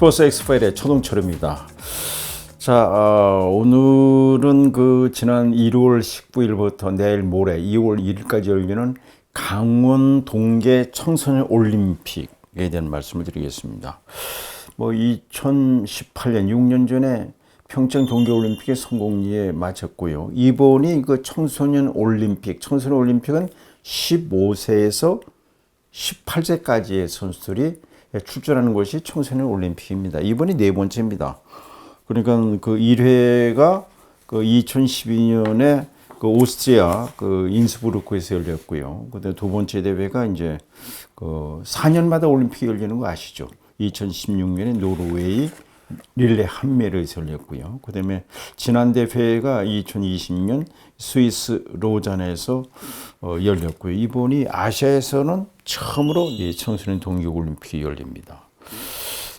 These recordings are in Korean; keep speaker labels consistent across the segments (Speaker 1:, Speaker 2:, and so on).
Speaker 1: 스포츠 엑스파일의 초동철입니다. 자, 오늘은 지난 1월 19일부터 내일 모레 2월 1일까지 열리는 강원 동계 청소년 올림픽에 대한 말씀을 드리겠습니다. 2018년 6년 전에 평창 동계올림픽의 성공리에 마쳤고요. 이번이 청소년 올림픽은 15세에서 18세까지의 선수들이 출전하는 것이 청소년 올림픽입니다. 이번이 네 번째입니다. 그러니까 1회가 2012년에 오스트리아 인스부르크에서 열렸고요. 그다음에 두 번째 대회가 이제 4년마다 올림픽이 열리는 거 아시죠? 2016년에 노르웨이 릴레 한메르에서 열렸고요. 그다음에 지난 대회가 2020년 스위스 로잔에서 열렸고요. 이번이 아시아에서는 처음으로 청소년 동계올림픽이 열립니다.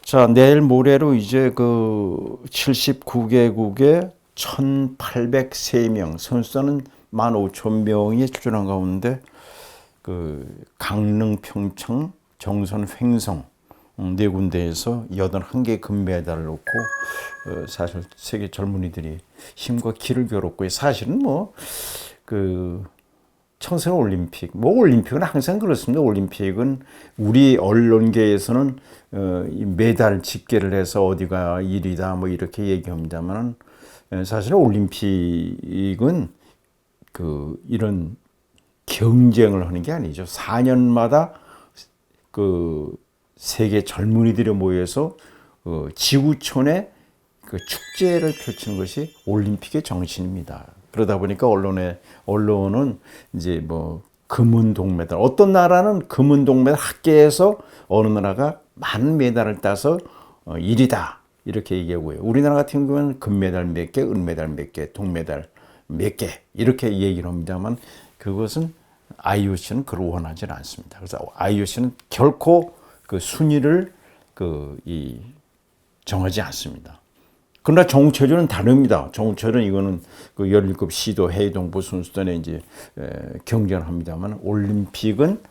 Speaker 1: 자, 내일 모레로 이제 79개국의 1,803명, 선수단은 15,000명이 출전한 가운데 강릉, 평창, 정선, 횡성 네 군데에서 81개 금메달을 놓고 사실 세계 젊은이들이 힘과 기를 겨뤘고요. 사실은 청소년 올림픽, 올림픽은 항상 그렇습니다. 올림픽은 우리 언론계에서는 메달 집계를 해서 어디가 1위다 이렇게 얘기합니다만 사실 올림픽은 이런 경쟁을 하는 게 아니죠. 4년마다 세계 젊은이들이 모여서 지구촌에 축제를 펼치는 것이 올림픽의 정신입니다. 그러다 보니까 언론은 이제 금은 동메달, 어떤 나라는 금은 동메달 합계해서 어느 나라가 많은 메달을 따서 1위다 이렇게 얘기하고요. 우리나라 같은 경우는 금메달 몇 개, 은메달 몇 개, 동메달 몇 개 이렇게 얘기를 합니다만 그것은 IOC는 그걸 원하지는 않습니다. 그래서 IOC는 결코 순위를 정하지 않습니다. 그러나 정체조는 다릅니다. 정체는 이거는 17 시도 해동부 선수단에 이제 경쟁을 합니다만 올림픽은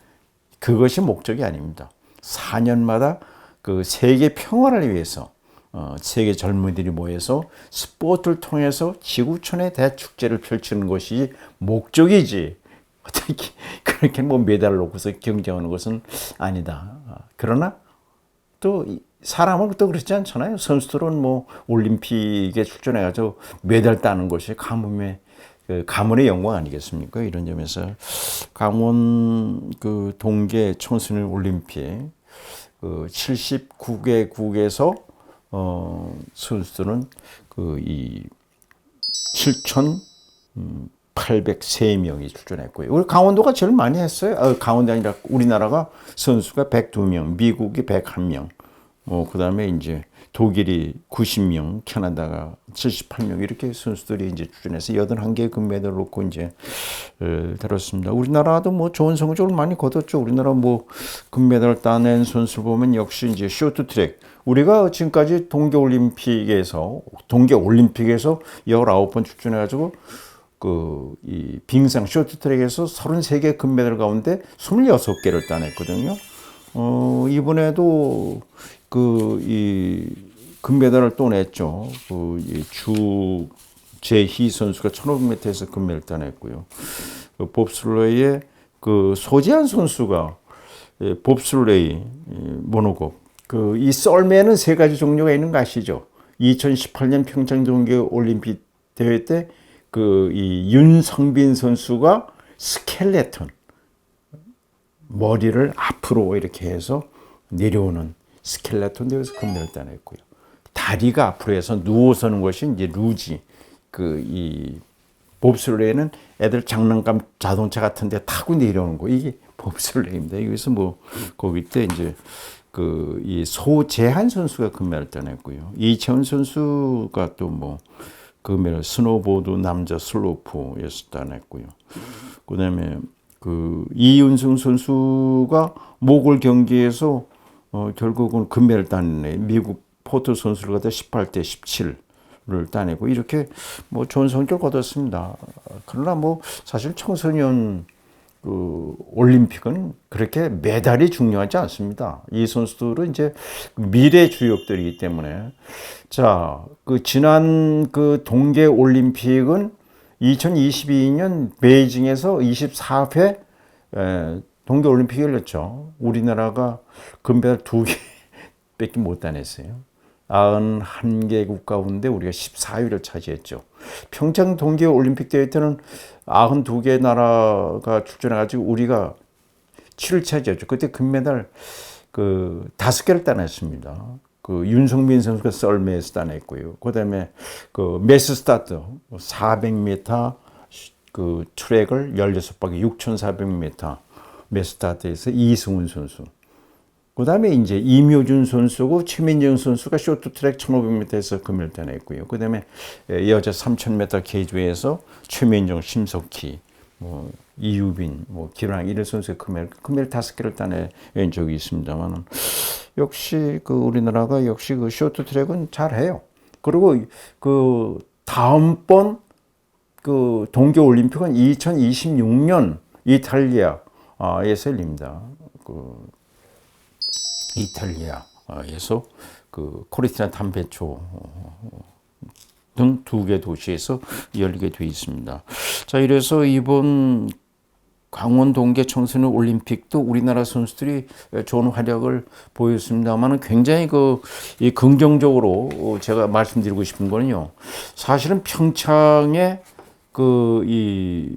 Speaker 1: 그것이 목적이 아닙니다. 4년마다 세계 평화를 위해서 세계 젊은이들이 모여서 스포츠를 통해서 지구촌의 대축제를 펼치는 것이 목적이지 어떻게 그렇게 메달을 놓고서 경쟁하는 것은 아니다. 그러나 또 사람은 또 그렇지 않잖아요. 선수들은 올림픽에 출전해가지고 메달 따는 것이 가문의 영광 아니겠습니까? 이런 점에서 강원 동계 청소년 올림픽 79개국에서 선수들은 이 7,803명이 출전했고요. 우리 강원도가 제일 많이 했어요. 강원도 아니라 우리나라가 선수가 102명, 미국이 101명, 그 다음에 이제 독일이 90명, 캐나다가 78명 이렇게 선수들이 이제 출전해서 81개의 금메달을 놓고 이제 다뤘습니다. 우리나라도 좋은 성적을 많이 거뒀죠. 우리나라 금메달을 따낸 선수를 보면 역시 이제 쇼트트랙. 우리가 지금까지 동계올림픽에서 19번 출전해가지고 이 빙상 쇼트트랙에서 33개 금메달 가운데 26개를 따냈거든요. 이번에도 이 금메달을 또 냈죠. 주재희 선수가 1500m에서 금메달을 따냈고요. 봅슬레이의 소지한 선수가 봅슬레이 모노급. 이 썰매는 세 가지 종류가 있는 거 아시죠? 2018년 평창 동계올림픽 대회 때 이 윤성빈 선수가 스켈레톤 머리를 앞으로 이렇게 해서 내려오는 스켈레톤 대회에서 금메달을 따냈고요. 다리가 앞으로 해서 누워서는 것이 이제 루지. 이 봅슬레이는 애들 장난감 자동차 같은 데 타고 내려오는 거. 이게 봅슬레이입니다. 여기서 거기 때 이제 이 소재한 선수가 금메달을 따냈고요. 이채원 선수가 또 금메달 스노보드 남자 슬로프에서 따냈고요. 그다음에 이윤승 선수가 모골 경기에서 결국은 금메달을 따냈네. 미국 포트 선수를 갖다 18대 17를 따내고 이렇게 좋은 성적을 거뒀습니다. 그러나 사실 청소년 그 올림픽은 그렇게 메달이 중요하지 않습니다. 이 선수들은 이제 미래 주역들이기 때문에. 자, 그 지난 그 동계 올림픽은 2022년 베이징에서 24회 동계 올림픽이 열렸죠. 우리나라가 금메달 2개밖에 못 따냈어요. 91개국 가운데 우리가 14위를 차지했죠. 평창 동계 올림픽 대회 때는 92개 나라가 출전해가지고 우리가 7위를 차지했죠. 그때 금메달 그 5개를 따냈습니다. 그 윤성민 선수가 썰매에서 따냈고요. 그다음에 그 매스 스타트 400m 그 트랙을 16바퀴 6,400m 매스 스타트에서 이승훈 선수. 그다음에 이제 이묘준 선수고 최민정 선수가 쇼트트랙 1,500m에서 금메달 따냈고요. 그다음에 여자 3,000m 계주에서 최민정, 심석희, 뭐 이유빈, 뭐 기랑 이런 선수의 금메달 5개를 따낸 적이 있습니다만 역시 그 우리나라가 역시 그 쇼트트랙은 잘해요. 그리고 그 다음번 그 동계 올림픽은 2026년 이탈리아에서 열립니다. 그 이탈리아에서 그 코르티나 담베초 등 2개 도시에서 열리게 돼 있습니다. 자, 이래서 이번 강원 동계 청소년 올림픽도 우리나라 선수들이 좋은 활약을 보였습니다만 굉장히 이 긍정적으로 제가 말씀드리고 싶은 거는요. 사실은 평창에 이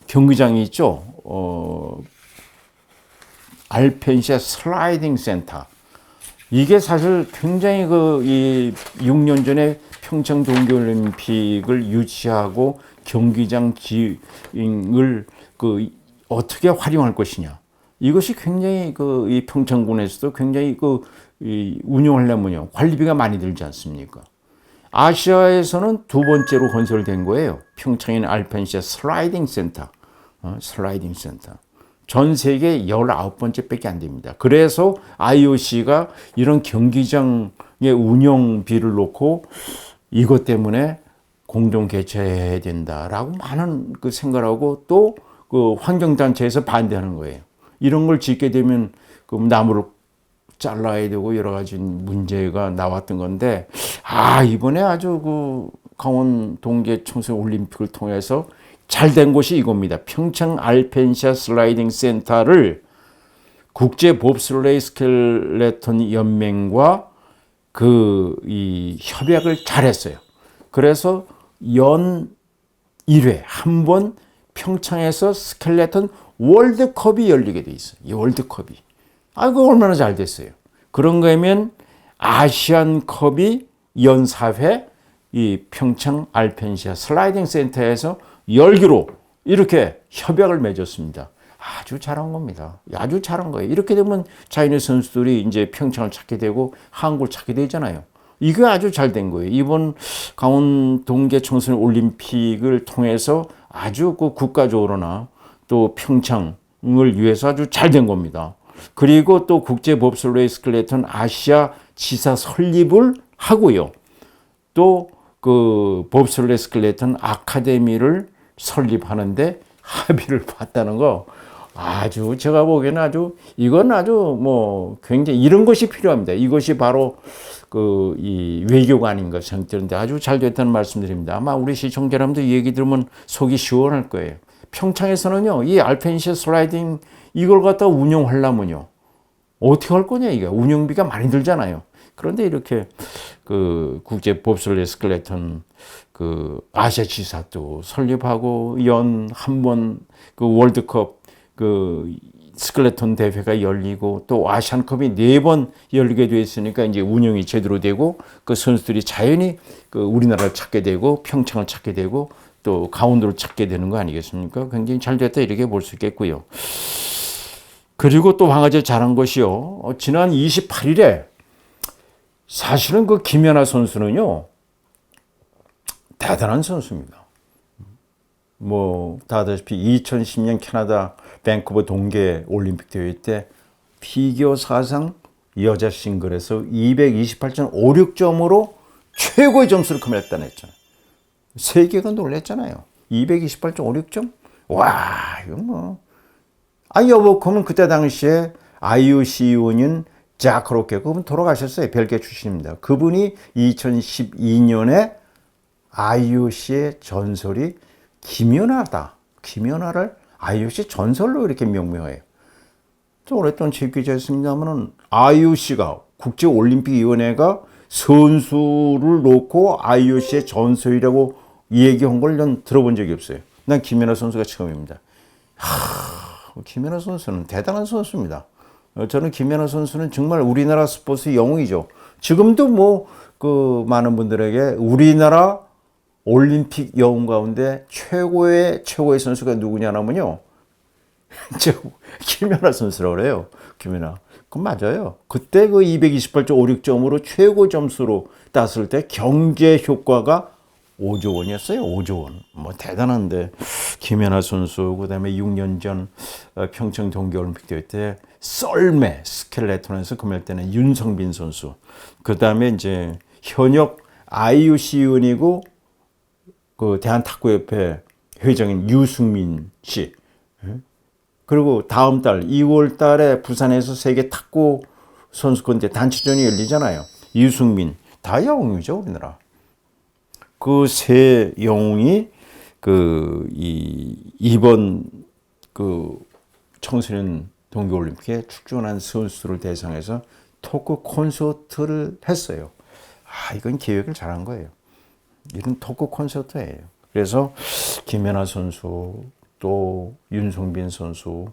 Speaker 1: 경기장이 있죠. 알펜시아 슬라이딩 센터. 이게 사실 굉장히 이 6년 전에 평창 동계올림픽을 유치하고 경기장 지응을 어떻게 활용할 것이냐. 이것이 굉장히 이 평창군에서도 굉장히 이 운영하려면요. 관리비가 많이 들지 않습니까? 아시아에서는 2번째로 건설된 거예요. 평창에는 알펜시아 슬라이딩 센터. 슬라이딩 센터. 전 세계 19번째 밖에 안 됩니다. 그래서 IOC가 이런 경기장의 운영비를 놓고 이것 때문에 공동 개최해야 된다라고 많은 생각을 하고 또 그 환경단체에서 반대하는 거예요. 이런 걸 짓게 되면 나무를 잘라야 되고 여러 가지 문제가 나왔던 건데, 이번에 아주 강원 동계 청소년 올림픽을 통해서 잘된 곳이 이겁니다. 평창 알펜시아 슬라이딩 센터를 국제 봅슬레이 스켈레톤 연맹과 이 협약을 잘했어요. 그래서 연 1회 한 번 평창에서 스켈레톤 월드컵이 열리게 돼 있어요. 이 월드컵이. 그거 얼마나 잘 됐어요. 그런 거면 아시안컵이 연 4회 이 평창 알펜시아 슬라이딩 센터에서 열기로 이렇게 협약을 맺었습니다. 아주 잘한 겁니다. 아주 잘한 거예요. 이렇게 되면 차이나 선수들이 이제 평창을 찾게 되고 한국을 찾게 되잖아요. 이게 아주 잘 된 거예요. 이번 강원 동계 청소년 올림픽을 통해서 아주 국가적으로나 또 평창을 위해서 아주 잘 된 겁니다. 그리고 또 국제 봅슬레이 스켈레톤 아시아 지사 설립을 하고요. 또 봅슬레이 스켈레톤 아카데미를 설립하는데 합의를 봤다는 거 아주 제가 보기에는 이건 아주 굉장히 이런 것이 필요합니다. 이것이 바로 이 외교가 아닌가 생각되는데 아주 잘 됐다는 말씀드립니다. 아마 우리 시청자 여러분들 이 얘기 들으면 속이 시원할 거예요. 평창에서는요, 이 알펜시아 슬라이딩 이걸 갖다 운영하려면요, 어떻게 할 거냐, 이게. 운영비가 많이 들잖아요. 그런데 이렇게 국제 봅슬레이 스켈레톤 아시아 지사도 설립하고 연 한 번 월드컵 스켈레톤 대회가 열리고 또 아시안컵이 4번 열리게 돼 있으니까 이제 운영이 제대로 되고 선수들이 자연히 우리나라를 찾게 되고 평창을 찾게 되고 또 강원도를 찾게 되는 거 아니겠습니까? 굉장히 잘 됐다 이렇게 볼 수 있겠고요. 그리고 또 한 가지 잘한 것이요. 지난 28일에 사실은 김연아 선수는요, 대단한 선수입니다. 다 아다시피 2010년 캐나다 밴쿠버 동계 올림픽 대회 때 피겨 사상 여자 싱글에서 228.56점으로 최고의 점수를 금메달 따냈잖아요. 세계가 놀랬잖아요. 228.56점? 와, 이거 여보, 그러면 그때 당시에 IOC 의원인 잭 크로켓, 그분 돌아가셨어요. 벨기에 출신입니다. 그분이 2012년에 IOC의 전설이 김연아다. 김연아를 IOC 전설로 이렇게 명명해요. 저 오랫동안 제기자였습니다만은 IOC가 국제올림픽위원회가 선수를 놓고 IOC의 전설이라고 얘기한 걸 난 들어본 적이 없어요. 난 김연아 선수가 처음입니다. 김연아 선수는 대단한 선수입니다. 저는 김연아 선수는 정말 우리나라 스포츠 영웅이죠. 지금도 그 많은 분들에게 우리나라 올림픽 영웅 가운데 최고의 선수가 누구냐면요. 김연아 선수라고 그래요. 김연아. 그건 맞아요. 그때 그 228.56점으로 최고 점수로 땄을 때 경제 효과가 5조 원이었어요. 5조 원. 대단한데 김연아 선수, 그다음에 6년 전 평창 동계올림픽 대회 때 썰매 스켈레톤에서 금메달 때는 윤성빈 선수. 그다음에 이제 현역 IOC 의원이고 그 대한탁구협회 회장인 유승민 씨. 그리고 다음 달 2월 달에 부산에서 세계 탁구 선수권대 단체전이 열리잖아요. 유승민 다 영웅이죠, 우리나라. 그 세 영웅이 이번 청소년 동계올림픽에 출전한 선수를 대상해서 토크 콘서트를 했어요. 이건 기획을 잘한 거예요. 이건 토크 콘서트예요. 그래서 김연아 선수, 또 윤성빈 선수,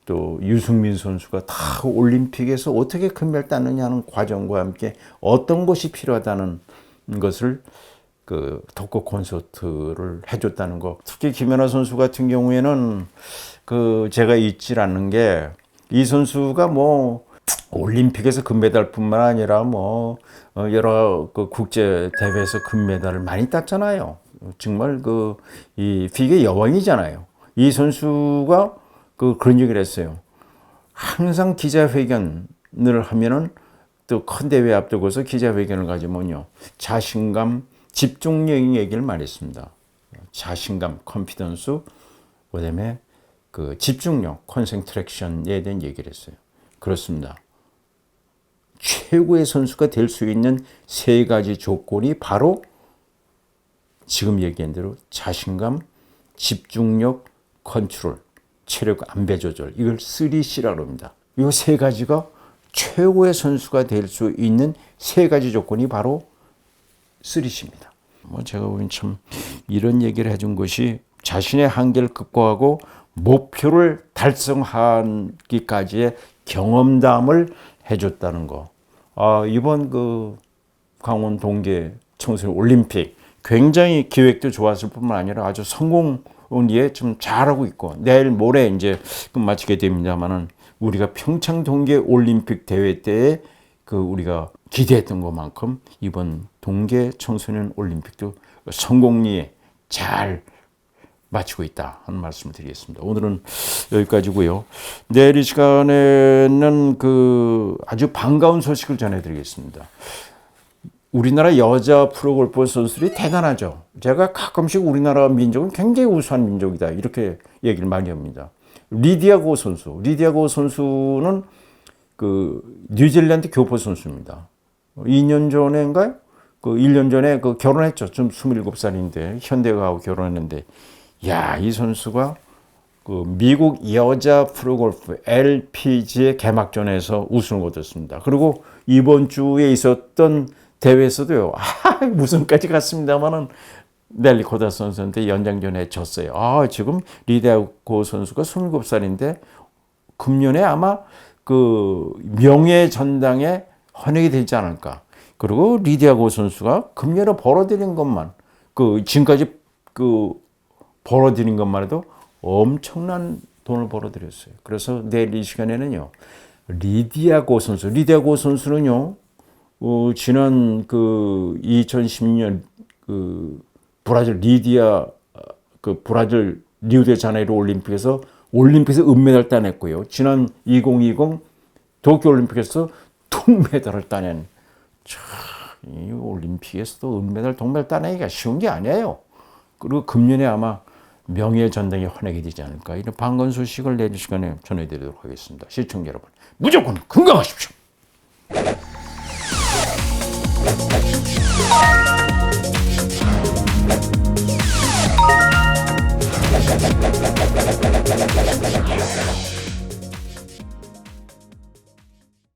Speaker 1: 또 유승민 선수가 다 올림픽에서 어떻게 금메달 따느냐는 과정과 함께 어떤 것이 필요하다는 것을 그 토크 콘서트를 해줬다는 거. 특히 김연아 선수 같은 경우에는 제가 잊질 않는 게, 이 선수가 올림픽에서 금메달뿐만 아니라 여러 국제 대회에서 금메달을 많이 땄잖아요. 정말 이 피겨 여왕이잖아요. 이 선수가 그런 얘기를 했어요. 항상 기자회견을 하면은, 또 큰 대회 앞두고서 기자회견을 가지면요, 자신감, 집중력의 얘기를 많이 했습니다. 자신감, 컨피던스, 그다음에 집중력, 컨센트레이션에 대한 얘기를 했어요. 그렇습니다. 최고의 선수가 될 수 있는 세 가지 조건이 바로 지금 얘기한 대로 자신감, 집중력, 컨트롤, 체력 안배 조절, 이걸 3C라고 합니다. 이 세 가지가 최고의 선수가 될 수 있는 세 가지 조건이 바로 3C입니다. 제가 보기엔 참 이런 얘기를 해준 것이 자신의 한계를 극복하고 목표를 달성하기까지의 경험담을 해줬다는 거. 이번 강원 동계 청소년 올림픽 굉장히 기획도 좋았을 뿐만 아니라 아주 성공을 좀 잘하고 있고, 내일 모레 이제 마치게 됩니다만은, 우리가 평창 동계 올림픽 대회 때에 우리가 기대했던 것만큼 이번 동계 청소년 올림픽도 성공리에 잘 마치고 있다 하는 말씀을 드리겠습니다. 오늘은 여기까지고요. 내일 이 시간에는 아주 반가운 소식을 전해드리겠습니다. 우리나라 여자 프로골퍼 선수들이 대단하죠. 제가 가끔씩 우리나라 민족은 굉장히 우수한 민족이다 이렇게 얘기를 많이 합니다. 리디아 고 선수는 뉴질랜드 교포 선수입니다. 2년 전인가요? 1년 전에 결혼했죠. 좀 27살인데 현대가하고 결혼했는데, 이 선수가 미국 여자 프로골프 LPGA 개막전에서 우승을 거뒀습니다. 그리고 이번 주에 있었던 대회에서도요, 우승까지 갔습니다만은 넬리 코다 선수한테 연장전에 졌어요. 지금 리디아고 선수가 27살인데 금년에 아마 명예 전당에 헌액이 되지 않을까. 그리고 리디아고 선수가 금년에 벌어들인 것만, 지금까지 벌어들인 것만 해도 엄청난 돈을 벌어들였어요. 그래서 내일 이 시간에는요, 리디아고 선수는요, 지난 2010년 브라질 브라질 리우데자네이루 올림픽에서 은메달 따냈고요. 지난 2020 도쿄올림픽에서 동메달을 따낸, 이 올림픽에서도 은메달, 동메달 따내기가 쉬운 게 아니에요. 그리고 금년에 아마 명예 전당에 헌하게 되지 않을까, 이런 반가운 소식을 내일 시간에 전해드리도록 하겠습니다. 시청자 여러분, 무조건 건강하십시오.